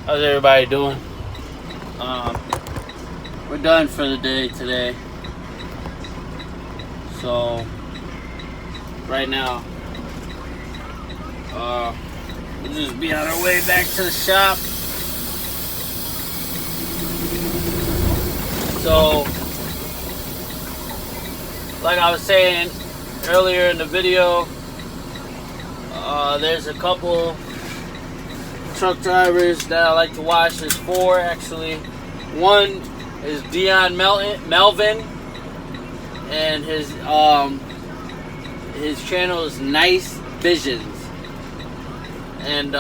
How's everybody doing? We're done for the day today. So, right now, we'll just be on our way back to the shop. So, like I was saying earlier in the video, there's a couple truck drivers that I like to watch. There's four actually. One is Dion Melvin, and his channel is Nice Visions, and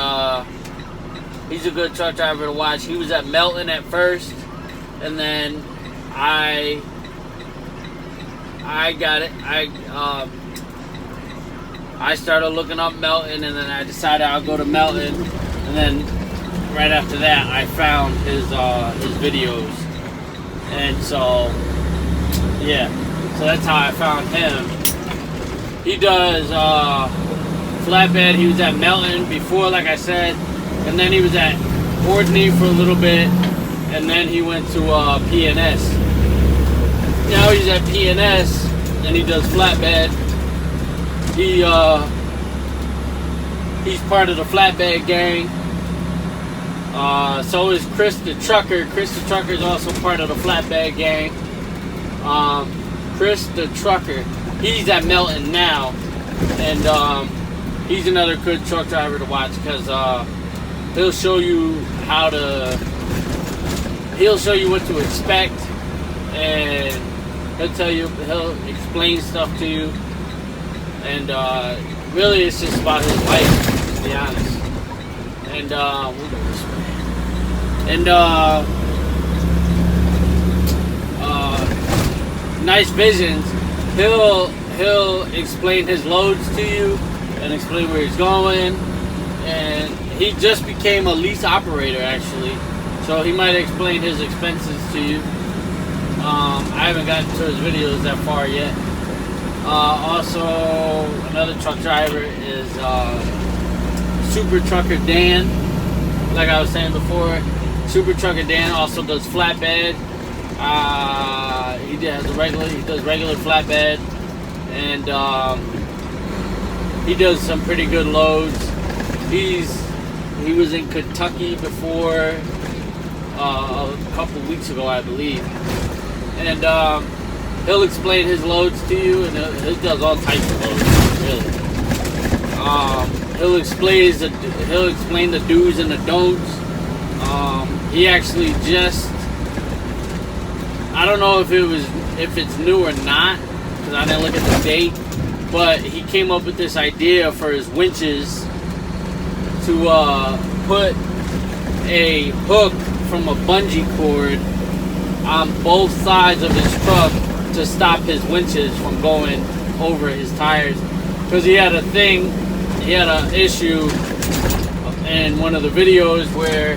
he's a good truck driver to watch. He was at Melton at first, and then I started looking up Melton, and then I decided I'll go to Melton, and then right after that I found his videos, and so yeah, so that's how I found him. He does flatbed. He was at Melton before, like I said, and then he was at Ordney for a little bit, and then he went to PNS. Now he's at PNS and he does flatbed. He's part of the flatbed gang. So is Chris the Trucker. Chris the Trucker is also part of the flatbed gang. Chris the Trucker, he's at Melton now, and he's another good truck driver to watch because he'll show you what to expect, and he'll explain stuff to you, and really it's just about his life, to be honest. And we'll go this way. And Nice Visions, he'll explain his loads to you and explain where he's going, and he just became a lease operator actually, so he might explain his expenses to you. I haven't gotten to his videos that far yet. Also, another truck driver is Super Trucker Dan. Like I was saying before, Super Trucker Dan also does flatbed. He does regular flatbed, and he does some pretty good loads. He was in Kentucky before a couple weeks ago, I believe, and he'll explain his loads to you, and he does all types of loads, really. He'll explain the do's and the don'ts. He actually just, I don't know if it's new or not, because I didn't look at the date, but he came up with this idea for his winches to put a hook from a bungee cord on both sides of his truck to stop his winches from going over his tires, because he had an issue in one of the videos where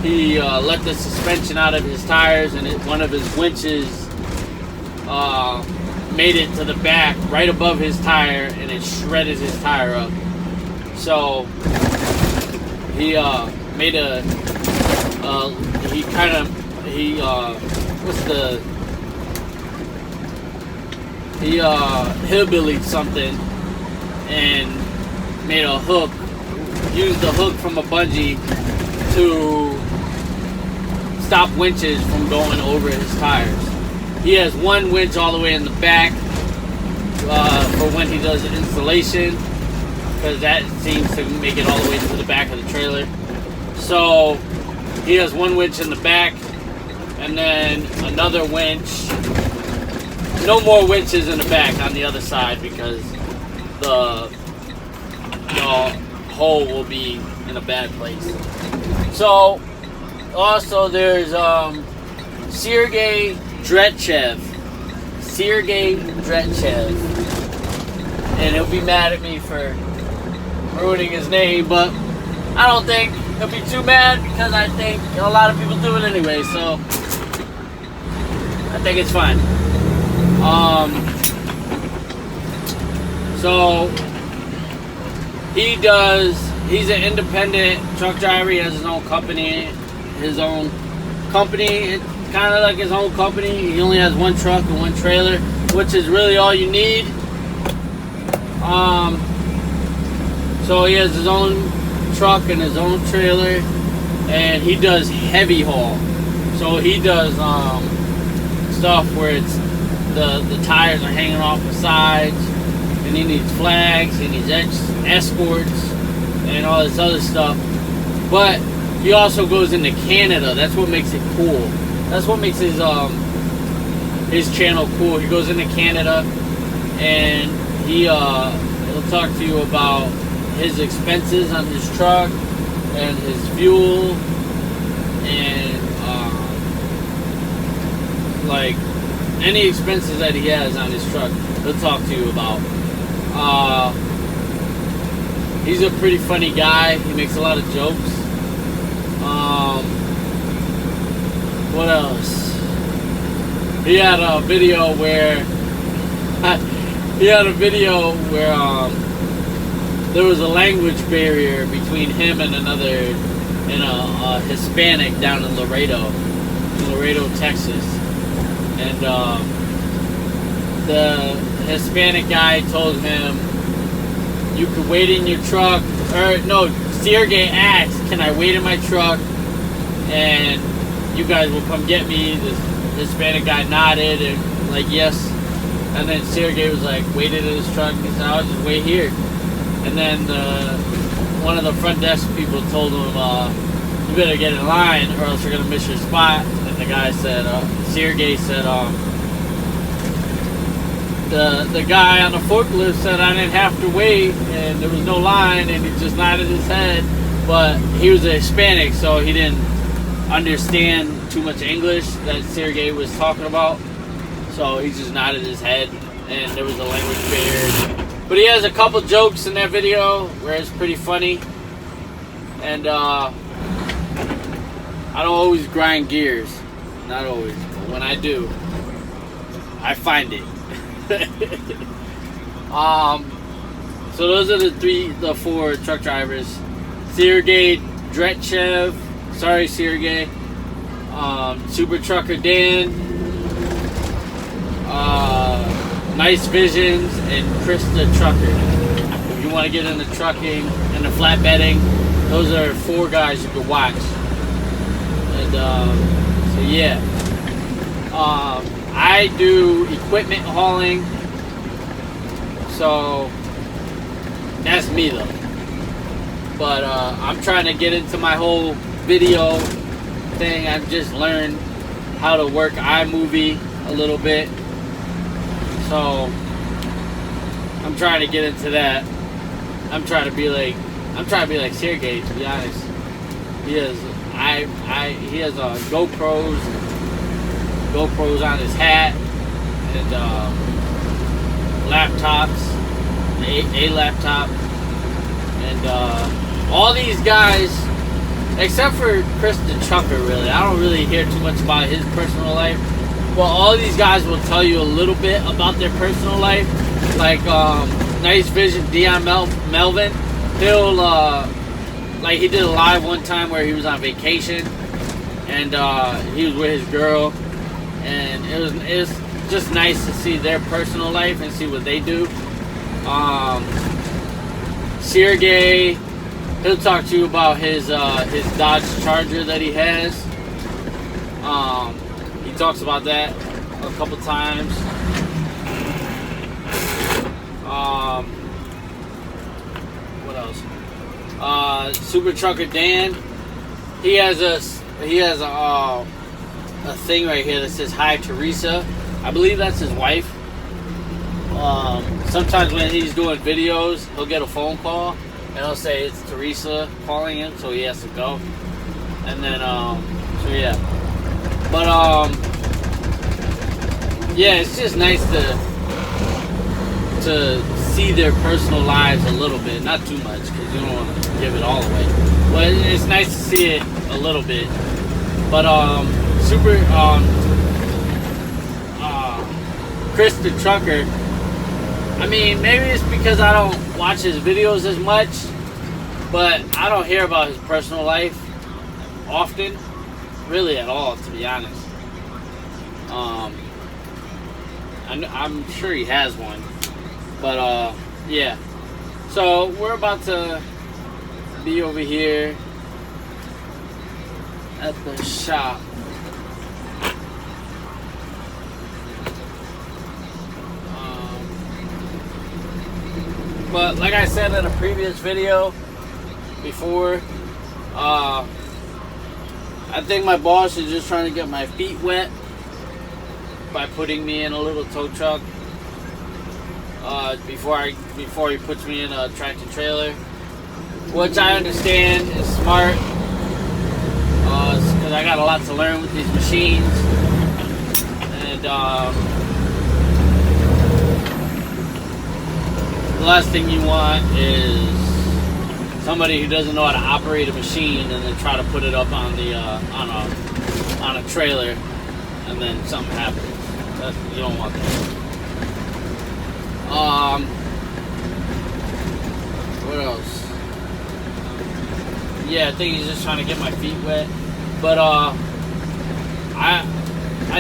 he let the suspension out of his tires, and one of his winches made it to the back right above his tire, and it shredded his tire up. So he made a hillbillied something and made a hook, used the hook from a bungee to stop winches from going over his tires. He has one winch all the way in the back for when he does installation, because that seems to make it all the way to the back of the trailer. So he has one winch in the back, and then another winch. No more winches in the back on the other side, because the hole will be in a bad place. So also there's Sergey Dretchev, and he'll be mad at me for ruining his name, but I don't think he'll be too mad, because I think a lot of people do it anyway, so I think it's fine. So he he's an independent truck driver. He has his own company. It's kind of like his own company. He only has one truck and one trailer, which is really all you need. So he has his own truck and his own trailer, and he does heavy haul. So he does stuff where it's the tires are hanging off the sides, and he needs flags, he needs escorts, and all this other stuff. But he also goes into Canada. That's what makes it cool. That's what makes his channel cool. He goes into Canada, and he'll talk to you about his expenses on his truck and his fuel and like any expenses that he has on his truck. He'll talk to you about. He's a pretty funny guy. He makes a lot of jokes. What else? He had a video where there was a language barrier between him and a Hispanic down in Laredo, Texas. And the Hispanic guy told him, you could wait in your truck, or no, Sergey asked, can I wait in my truck and you guys will come get me? This Hispanic guy nodded and like, yes. And then Sergey was like, waited in his truck, and he said, I'll just wait here. And then one of the front desk people told him, you better get in line or else you're gonna miss your spot. And the guy said, Sergey said, the guy on the forklift said I didn't have to wait and there was no line, and he just nodded his head. But he was a Hispanic, so he didn't understand too much English that Sergey was talking about. So he just nodded his head, and there was a language barrier. But he has a couple jokes in that video where it's pretty funny. And I don't always grind gears. Not always. But when I do, I find it. So those are the four truck drivers. Sergey Dretchev. Sorry, Sergey. Super Trucker Dan. Nice Visions, and Chris the Trucker. If you want to get into trucking and the flatbedding, those are four guys you can watch. And so yeah, I do equipment hauling, so that's me though. But I'm trying to get into my whole video thing. I've just learned how to work iMovie a little bit. So I'm trying to get into that. I'm trying to be like Sergey, to be honest. He has GoPros on his hat, and laptops, a laptop, and all these guys, except for Chris the Trucker, really. I don't really hear too much about his personal life. Well, all these guys will tell you a little bit about their personal life. Like Nice Vision, Dion Melvin. He'll like, he did a live one time where he was on vacation, and he was with his girl, and it was just nice to see their personal life and see what they do. Sergey, he'll talk to you about his Dodge Charger that he has. He talks about that a couple times. What else? Super Trucker Dan. He has a thing right here that says "Hi Teresa." I believe that's his wife. Sometimes when he's doing videos, he'll get a phone call and he'll say it's Teresa calling him, so he has to go. And then so yeah. But yeah, it's just nice to see their personal lives a little bit, not too much, because you don't want to give it all away. But it's nice to see it a little bit. But Chris the Trucker, I mean, maybe it's because I don't watch his videos as much, But I don't hear about his personal life often, really at all, to be honest. I'm sure he has one, but yeah. So we're about to be over here at the shop. But like I said in a previous video before, I think my boss is just trying to get my feet wet by putting me in a little tow truck before he puts me in a tractor trailer, which I understand is smart, because I got a lot to learn with these machines. And the last thing you want is somebody who doesn't know how to operate a machine and then try to put it up on the on a trailer, and then something happens. You don't want that. What else? Yeah, I think he's just trying to get my feet wet. But I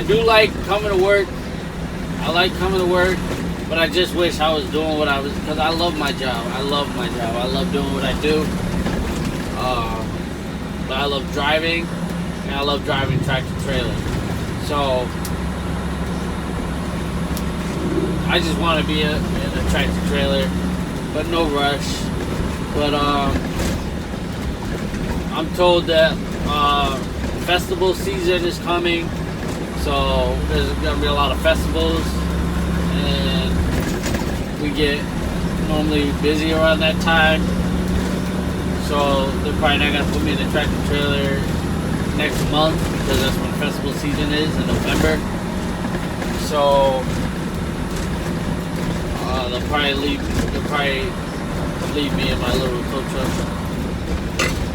do like coming to work. I like coming to work, but I just wish I was doing what I was, because I love my job. I love my job. I love doing what I do. But I love driving, and I love driving tractor trailer. So I just want to be in a tractor trailer, but no rush. But I'm told that festival season is coming, so there's gonna be a lot of festivals, and we get normally busy around that time. So they're probably not gonna put me in a tractor trailer next month, because that's when festival season is, in November. So they'll probably leave me in my little tow truck.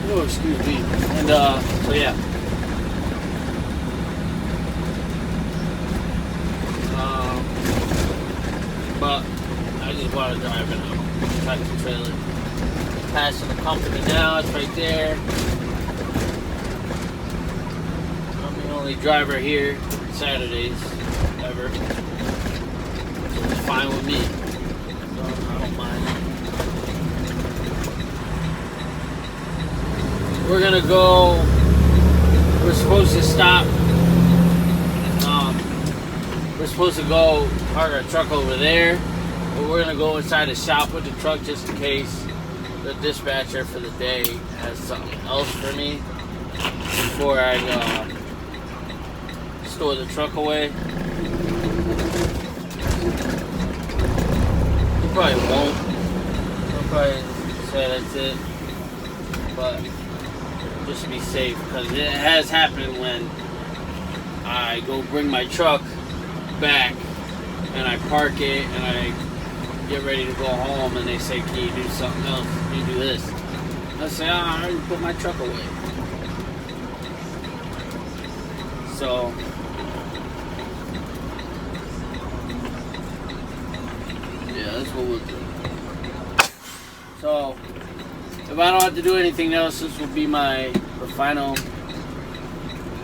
Oh, excuse me. And so yeah. But I just want to drive in a tractor trailer. Passing the company now, it's right there. I'm the only driver here Saturdays ever. It's fine with me. I don't mind. We're gonna go. We're supposed to stop. We're supposed to go park our truck over there, but we're gonna go inside the shop with the truck just in case the dispatcher for the day has something else for me before I store the truck away. He probably won't. He'll probably say that's it. But just to be safe, because it has happened when I go bring my truck back and I park it and I get ready to go home and they say, can you do something else? Can you do this? I say, I already put my truck away. So yeah, that's what we'll do. So if I don't have to do anything else, this will be the final.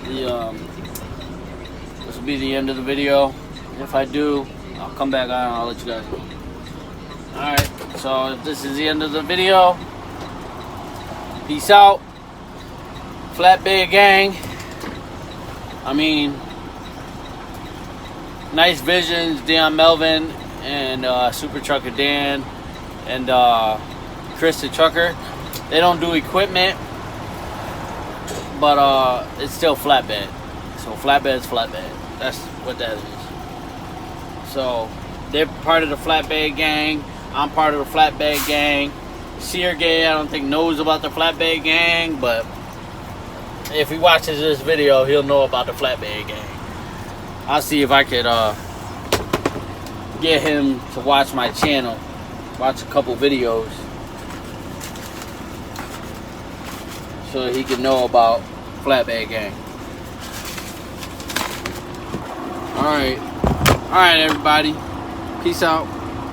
This will be the end of the video. If I do, I'll come back on and I'll let you guys know. Alright, so this is the end of the video. Peace out. Flatbed gang. I mean, Nice Visions, Dion Melvin, and Super Trucker Dan, and Chris the Trucker. They don't do equipment, but it's still flatbed. So flatbed's flatbed. That's what that is. So they're part of the flatbed gang. I'm part of the flatbed gang. Sergey, I don't think knows about the flatbed gang, but if he watches this video, he'll know about the flatbed gang. I'll see if I could get him to watch my channel, watch a couple videos, so he can know about flatbed gang. Alright, everybody. Peace out.